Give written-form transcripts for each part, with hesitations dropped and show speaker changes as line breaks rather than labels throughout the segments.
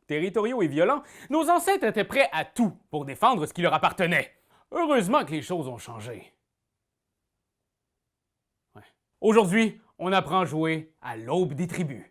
Territoriaux et violents, nos ancêtres étaient prêts à tout pour défendre ce qui leur appartenait. Heureusement que les choses ont changé. Ouais. Aujourd'hui, on apprend à jouer à l'aube des tribus.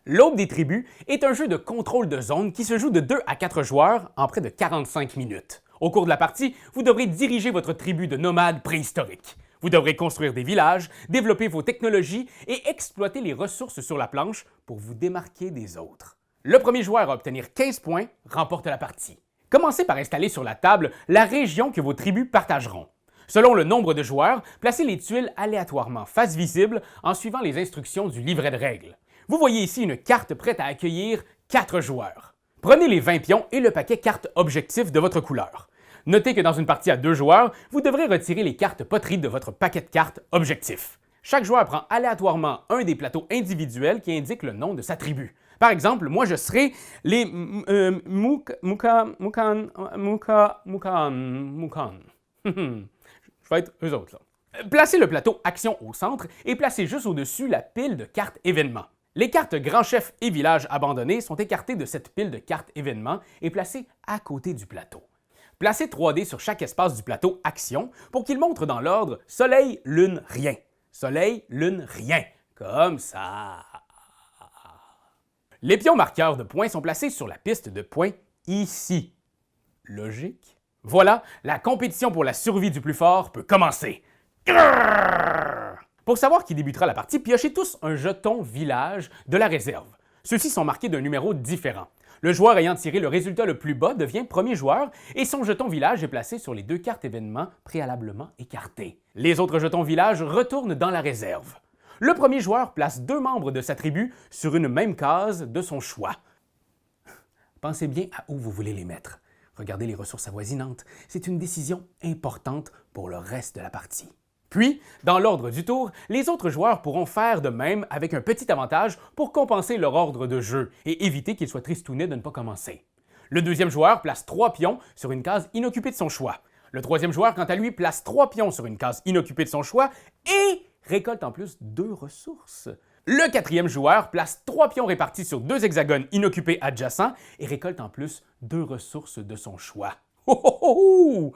L'aube des tribus est un jeu de contrôle de zone qui se joue de 2 à 4 joueurs en près de 45 minutes. Au cours de la partie, vous devrez diriger votre tribu de nomades préhistoriques. Vous devrez construire des villages, développer vos technologies et exploiter les ressources sur la planche pour vous démarquer des autres. Le premier joueur à obtenir 15 points remporte la partie. Commencez par installer sur la table la région que vos tribus partageront. Selon le nombre de joueurs, placez les tuiles aléatoirement face visible en suivant les instructions du livret de règles. Vous voyez ici une carte prête à accueillir 4 joueurs. Prenez les 20 pions et le paquet cartes objectifs de votre couleur. Notez que dans une partie à 2 joueurs, vous devrez retirer les cartes poteries de votre paquet de cartes objectifs. Chaque joueur prend aléatoirement un des plateaux individuels qui indiquent le nom de sa tribu. Par exemple, moi je serai les Mukan. Je vais être eux autres là. Placez le plateau Action au centre et placez juste au-dessus la pile de cartes événements. Les cartes Grand Chef et Village abandonnés sont écartées de cette pile de cartes événements et placées à côté du plateau. Placez 3 dés sur chaque espace du plateau Action pour qu'ils montrent dans l'ordre Soleil, Lune, Rien. Soleil, Lune, Rien. Comme ça. Les pions marqueurs de points sont placés sur la piste de points ici. Logique? Voilà, la compétition pour la survie du plus fort peut commencer. Pour savoir qui débutera la partie, piochez tous un jeton village de la réserve. Ceux-ci sont marqués d'un numéro différent. Le joueur ayant tiré le résultat le plus bas devient premier joueur et son jeton village est placé sur les 2 cartes événements préalablement écartées. Les autres jetons village retournent dans la réserve. Le premier joueur place 2 membres de sa tribu sur une même case de son choix. Pensez bien à où vous voulez les mettre. Regardez les ressources avoisinantes. C'est une décision importante pour le reste de la partie. Puis, dans l'ordre du tour, les autres joueurs pourront faire de même avec un petit avantage pour compenser leur ordre de jeu et éviter qu'ils soient tristounets de ne pas commencer. Le deuxième joueur place 3 pions sur une case inoccupée de son choix. Le troisième joueur, quant à lui, place 3 pions sur une case inoccupée de son choix et récolte en plus 2 ressources. Le quatrième joueur place 3 pions répartis sur 2 hexagones inoccupés adjacents et récolte en plus 2 ressources de son choix. Oh, oh, oh!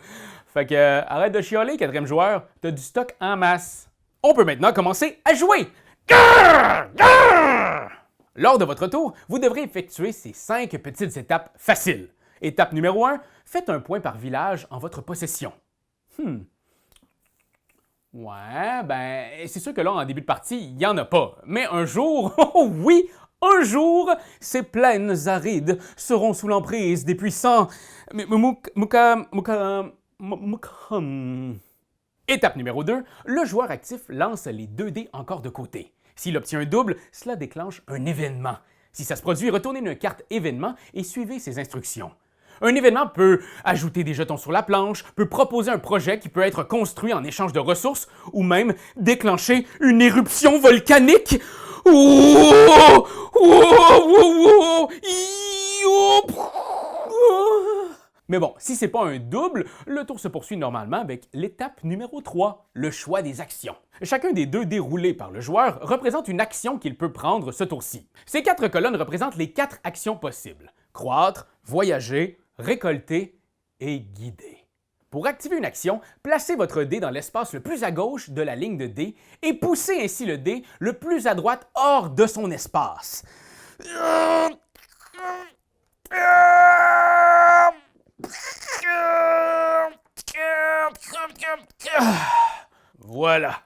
Fait que arrête de chialer, quatrième joueur, t'as du stock en masse. On peut maintenant commencer à jouer! Grrr! Grrr! Lors de votre tour, vous devrez effectuer ces 5 petites étapes faciles. Étape numéro 1, faites un point par village en votre possession. Ouais, ben, c'est sûr que là, en début de partie, il n'y en a pas. Mais un jour, oh oui, un jour, ces plaines arides seront sous l'emprise des puissants Étape numéro 2, le joueur actif lance les 2 dés encore de côté. S'il obtient un double, cela déclenche un événement. Si ça se produit, retournez une carte événement et suivez ses instructions. Un événement peut ajouter des jetons sur la planche, peut proposer un projet qui peut être construit en échange de ressources ou même déclencher une éruption volcanique. Mais bon, si c'est pas un double, le tour se poursuit normalement avec l'étape numéro 3, le choix des actions. Chacun des 2 déroulés par le joueur représente une action qu'il peut prendre ce tour-ci. Ces 4 colonnes représentent les 4 actions possibles: croître, voyager, récolter et guider. Pour activer une action, placez votre dé dans l'espace le plus à gauche de la ligne de dé et poussez ainsi le dé le plus à droite hors de son espace. Voilà.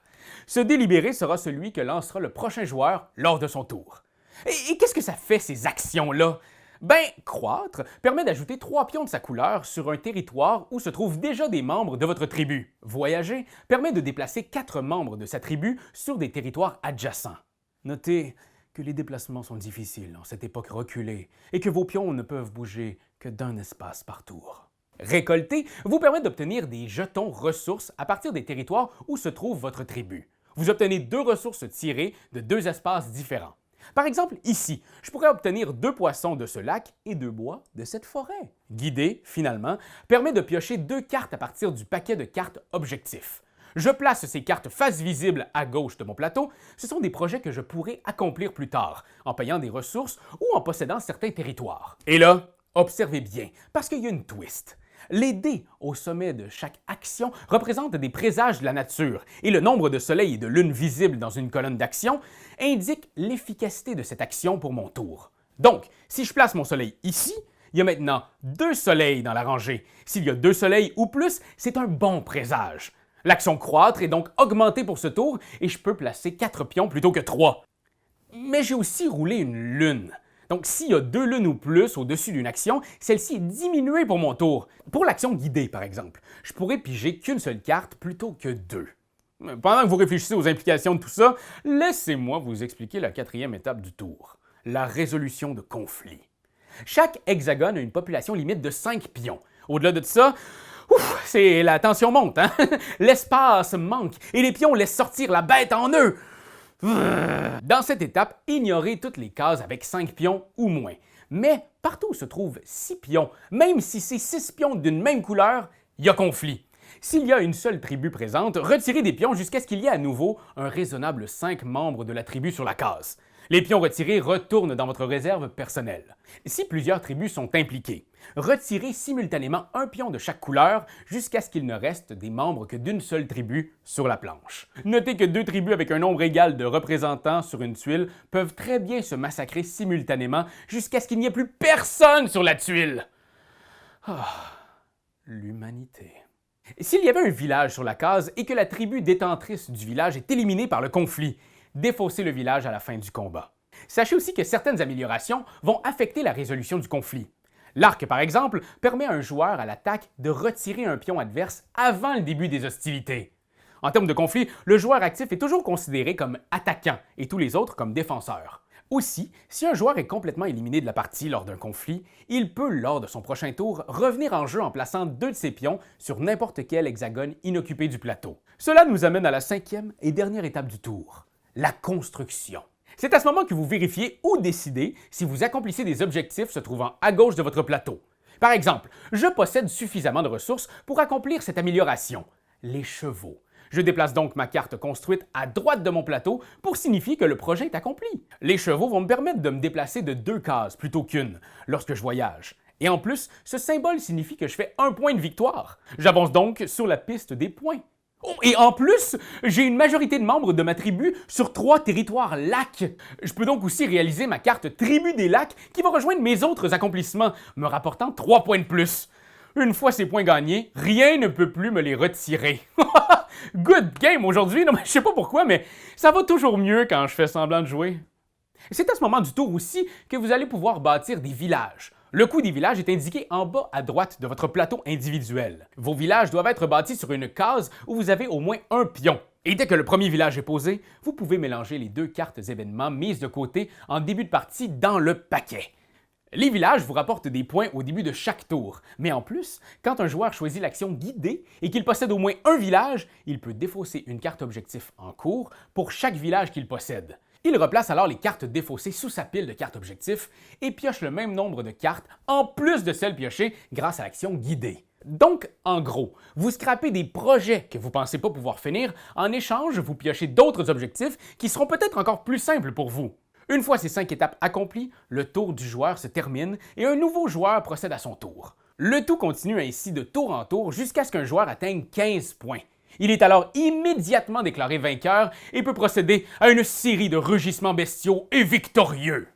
Ce dé libéré sera celui que lancera le prochain joueur lors de son tour. Et qu'est-ce que ça fait, ces actions-là? Ben, croître permet d'ajouter 3 pions de sa couleur sur un territoire où se trouvent déjà des membres de votre tribu. Voyager permet de déplacer 4 membres de sa tribu sur des territoires adjacents. Notez que les déplacements sont difficiles en cette époque reculée et que vos pions ne peuvent bouger que d'un espace par tour. Récolter vous permet d'obtenir des jetons ressources à partir des territoires où se trouve votre tribu. Vous obtenez 2 ressources tirées de 2 espaces différents. Par exemple, ici, je pourrais obtenir 2 poissons de ce lac et 2 bois de cette forêt. Guider, finalement, permet de piocher 2 cartes à partir du paquet de cartes objectifs. Je place ces cartes face visible à gauche de mon plateau. Ce sont des projets que je pourrais accomplir plus tard, en payant des ressources ou en possédant certains territoires. Et là, observez bien, parce qu'il y a une twist. Les dés au sommet de chaque action représentent des présages de la nature et le nombre de soleils et de lunes visibles dans une colonne d'action indique l'efficacité de cette action pour mon tour. Donc, si je place mon soleil ici, il y a maintenant 2 soleils dans la rangée. S'il y a 2 soleils ou plus, c'est un bon présage. L'action croître est donc augmentée pour ce tour et je peux placer 4 pions plutôt que 3. Mais j'ai aussi roulé une lune. Donc, s'il y a 2 lunes ou plus au-dessus d'une action, celle-ci est diminuée pour mon tour. Pour l'action guidée, par exemple, je pourrais piger qu'une seule carte plutôt que 2. Pendant que vous réfléchissez aux implications de tout ça, laissez-moi vous expliquer la 4e étape du tour, la résolution de conflits. Chaque hexagone a une population limite de 5 pions. Au-delà de ça, c'est la tension monte, hein? L'espace manque et les pions laissent sortir la bête en eux. Dans cette étape, ignorez toutes les cases avec 5 pions ou moins. Mais partout où se trouvent 6 pions, même si c'est 6 pions d'une même couleur, il y a conflit. S'il y a une seule tribu présente, retirez des pions jusqu'à ce qu'il y ait à nouveau un raisonnable 5 membres de la tribu sur la case. Les pions retirés retournent dans votre réserve personnelle. Si plusieurs tribus sont impliquées, retirez simultanément un pion de chaque couleur jusqu'à ce qu'il ne reste des membres que d'une seule tribu sur la planche. Notez que 2 tribus avec un nombre égal de représentants sur une tuile peuvent très bien se massacrer simultanément jusqu'à ce qu'il n'y ait plus personne sur la tuile. L'humanité. S'il y avait un village sur la case et que la tribu détentrice du village est éliminée par le conflit, défaussez le village à la fin du combat. Sachez aussi que certaines améliorations vont affecter la résolution du conflit. L'arc, par exemple, permet à un joueur à l'attaque de retirer un pion adverse avant le début des hostilités. En termes de conflit, le joueur actif est toujours considéré comme attaquant et tous les autres comme défenseurs. Aussi, si un joueur est complètement éliminé de la partie lors d'un conflit, il peut, lors de son prochain tour, revenir en jeu en plaçant 2 de ses pions sur n'importe quel hexagone inoccupé du plateau. Cela nous amène à la 5e et dernière étape du tour, la construction. C'est à ce moment que vous vérifiez ou décidez si vous accomplissez des objectifs se trouvant à gauche de votre plateau. Par exemple, je possède suffisamment de ressources pour accomplir cette amélioration, les chevaux. Je déplace donc ma carte construite à droite de mon plateau pour signifier que le projet est accompli. Les chevaux vont me permettre de me déplacer de 2 cases plutôt qu'une lorsque je voyage. Et en plus, ce symbole signifie que je fais 1 point de victoire. J'avance donc sur la piste des points. Oh, et en plus, j'ai une majorité de membres de ma tribu sur 3 territoires lacs. Je peux donc aussi réaliser ma carte Tribu des lacs qui va rejoindre mes autres accomplissements, me rapportant 3 points de plus. Une fois ces points gagnés, rien ne peut plus me les retirer. Good game aujourd'hui, non mais je sais pas pourquoi, mais ça va toujours mieux quand je fais semblant de jouer. C'est à ce moment du tour aussi que vous allez pouvoir bâtir des villages. Le coût des villages est indiqué en bas à droite de votre plateau individuel. Vos villages doivent être bâtis sur une case où vous avez au moins un pion. Et dès que le premier village est posé, vous pouvez mélanger les 2 cartes événements mises de côté en début de partie dans le paquet. Les villages vous rapportent des points au début de chaque tour, mais en plus, quand un joueur choisit l'action guidée et qu'il possède au moins un village, il peut défausser une carte objectif en cours pour chaque village qu'il possède. Il replace alors les cartes défaussées sous sa pile de cartes objectifs et pioche le même nombre de cartes en plus de celles piochées grâce à l'action guidée. Donc, en gros, vous scrapez des projets que vous ne pensez pas pouvoir finir, en échange, vous piochez d'autres objectifs qui seront peut-être encore plus simples pour vous. Une fois ces 5 étapes accomplies, le tour du joueur se termine et un nouveau joueur procède à son tour. Le tout continue ainsi de tour en tour jusqu'à ce qu'un joueur atteigne 15 points. Il est alors immédiatement déclaré vainqueur et peut procéder à une série de rugissements bestiaux et victorieux.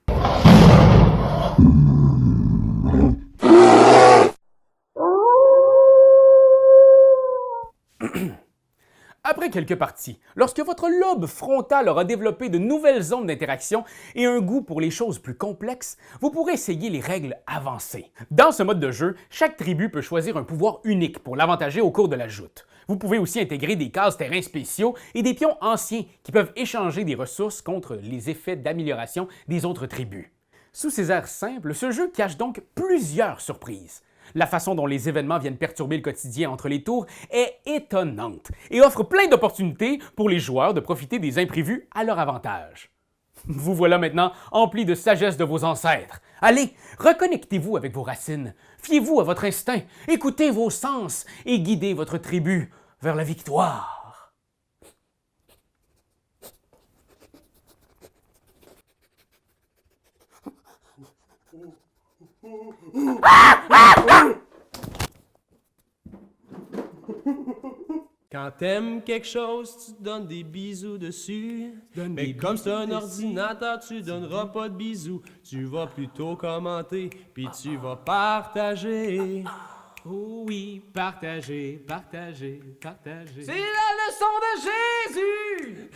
Après quelques parties, lorsque votre lobe frontal aura développé de nouvelles zones d'interaction et un goût pour les choses plus complexes, vous pourrez essayer les règles avancées. Dans ce mode de jeu, chaque tribu peut choisir un pouvoir unique pour l'avantager au cours de la joute. Vous pouvez aussi intégrer des cases terrains spéciaux et des pions anciens qui peuvent échanger des ressources contre les effets d'amélioration des autres tribus. Sous ces airs simples, ce jeu cache donc plusieurs surprises. La façon dont les événements viennent perturber le quotidien entre les tours est étonnante et offre plein d'opportunités pour les joueurs de profiter des imprévus à leur avantage. Vous voilà maintenant empli de sagesse de vos ancêtres. Allez, reconnectez-vous avec vos racines. Fiez-vous à votre instinct. Écoutez vos sens et guidez votre tribu vers la victoire.
Quand t'aimes quelque chose, tu donnes des bisous dessus. Mais comme c'est un ordinateur, tu donneras pas de bisous. Tu vas plutôt commenter, puis tu vas partager.
Oh oui, partagez, partagez, partagez.
C'est la leçon de Jésus!